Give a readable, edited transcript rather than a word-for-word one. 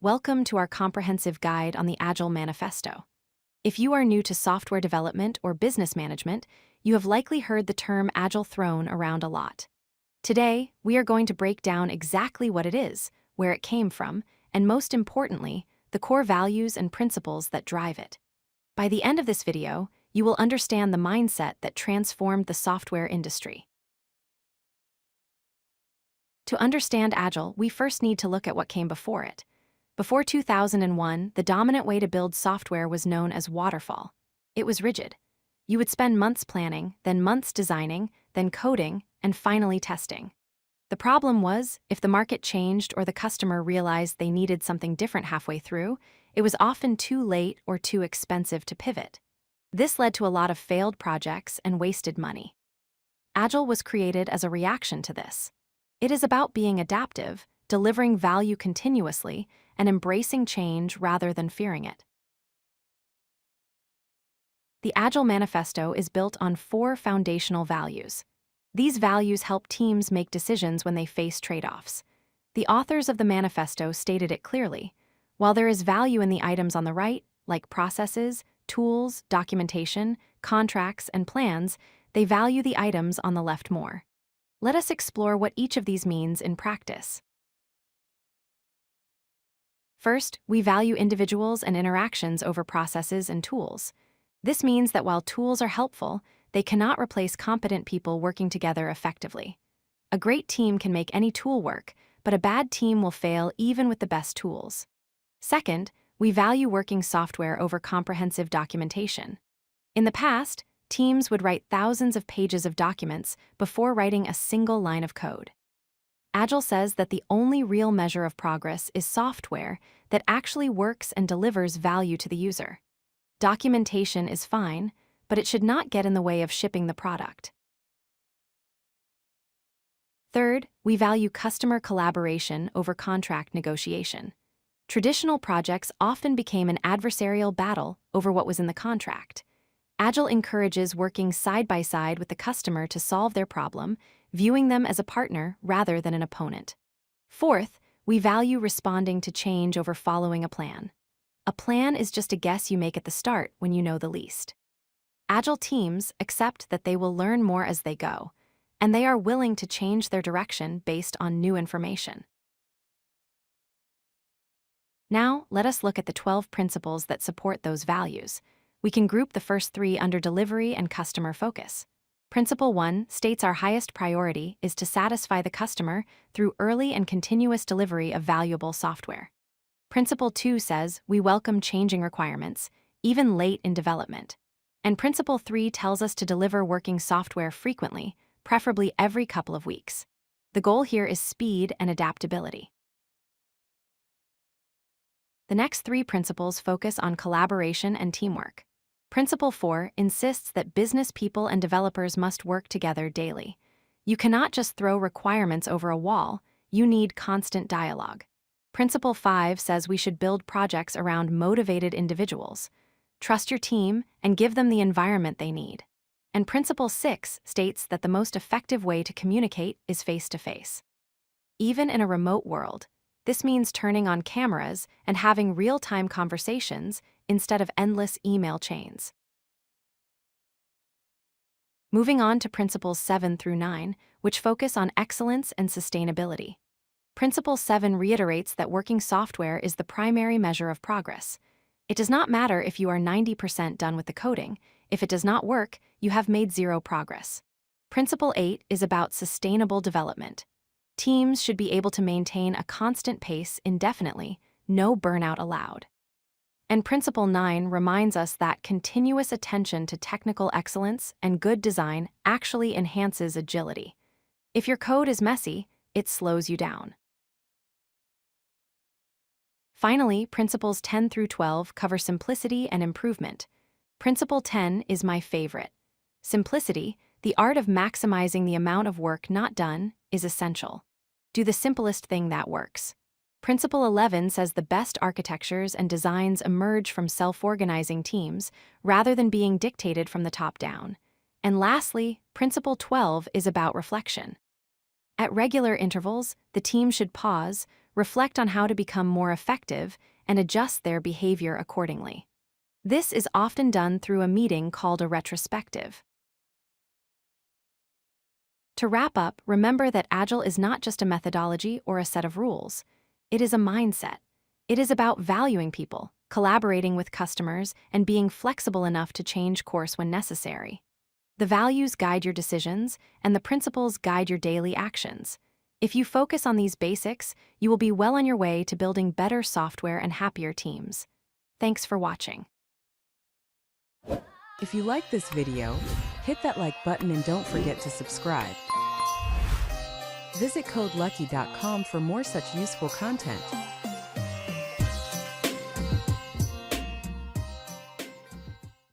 Welcome to our comprehensive guide on the Agile Manifesto. If you are new to software development or business management, you have likely heard the term Agile thrown around a lot. Today, we are going to break down exactly what it is, where it came from, and most importantly, the core values and principles that drive it. By the end of this video, you will understand the mindset that transformed the software industry. To understand Agile, we first need to look at what came before it. Before 2001, the dominant way to build software was known as Waterfall. It was rigid. You would spend months planning, then months designing, then coding, and finally testing. The problem was, if the market changed or the customer realized they needed something different halfway through, it was often too late or too expensive to pivot. This led to a lot of failed projects and wasted money. Agile was created as a reaction to this. It is about being adaptive, delivering value continuously, and embracing change rather than fearing it. The Agile Manifesto is built on 4 foundational values. These values help teams make decisions when they face trade-offs. The authors of the manifesto stated it clearly. While there is value in the items on the right, like processes, tools, documentation, contracts, and plans, they value the items on the left more. Let us explore what each of these means in practice. First, we value individuals and interactions over processes and tools. This means that while tools are helpful, they cannot replace competent people working together effectively. A great team can make any tool work, but a bad team will fail even with the best tools. Second, we value working software over comprehensive documentation. In the past, teams would write thousands of pages of documents before writing a single line of code. Agile says that the only real measure of progress is software that actually works and delivers value to the user. Documentation is fine, but it should not get in the way of shipping the product. Third, we value customer collaboration over contract negotiation. Traditional projects often became an adversarial battle over what was in the contract. Agile encourages working side by side with the customer to solve their problem, viewing them as a partner rather than an opponent. Fourth, we value responding to change over following a plan. A plan is just a guess you make at the start when you know the least. Agile teams accept that they will learn more as they go, and they are willing to change their direction based on new information. Now, let us look at the 12 principles that support those values. We can group the first 3 under delivery and customer focus. Principle 1 states our highest priority is to satisfy the customer through early and continuous delivery of valuable software. Principle 2 says we welcome changing requirements, even late in development. And Principle 3 tells us to deliver working software frequently, preferably every couple of weeks. The goal here is speed and adaptability. The next 3 principles focus on collaboration and teamwork. Principle 4 insists that business people and developers must work together daily. You cannot just throw requirements over a wall, you need constant dialogue. Principle 5 says we should build projects around motivated individuals. Trust your team and give them the environment they need. And Principle 6 states that the most effective way to communicate is face-to-face. Even in a remote world, this means turning on cameras and having real-time conversations instead of endless email chains. Moving on to Principles 7 through 9, which focus on excellence and sustainability. Principle 7 reiterates that working software is the primary measure of progress. It does not matter if you are 90% done with the coding. If it does not work, you have made 0 progress. Principle 8 is about sustainable development. Teams should be able to maintain a constant pace indefinitely, no burnout allowed. And Principle 9 reminds us that continuous attention to technical excellence and good design actually enhances agility. If your code is messy, it slows you down. Finally, Principles 10 through 12 cover simplicity and improvement. Principle 10 is my favorite. Simplicity, the art of maximizing the amount of work not done, is essential. Do the simplest thing that works. Principle 11 says the best architectures and designs emerge from self-organizing teams rather than being dictated from the top down. And lastly, Principle 12 is about reflection. At regular intervals, the team should pause, reflect on how to become more effective, and adjust their behavior accordingly. This is often done through a meeting called a retrospective. To wrap up, remember that Agile is not just a methodology or a set of rules. It is a mindset. It is about valuing people, collaborating with customers, and being flexible enough to change course when necessary. The values guide your decisions, and the principles guide your daily actions. If you focus on these basics, you will be well on your way to building better software and happier teams. Thanks for watching. If you like this video, hit that like button and don't forget to subscribe. Visit codelucky.com for more such useful content.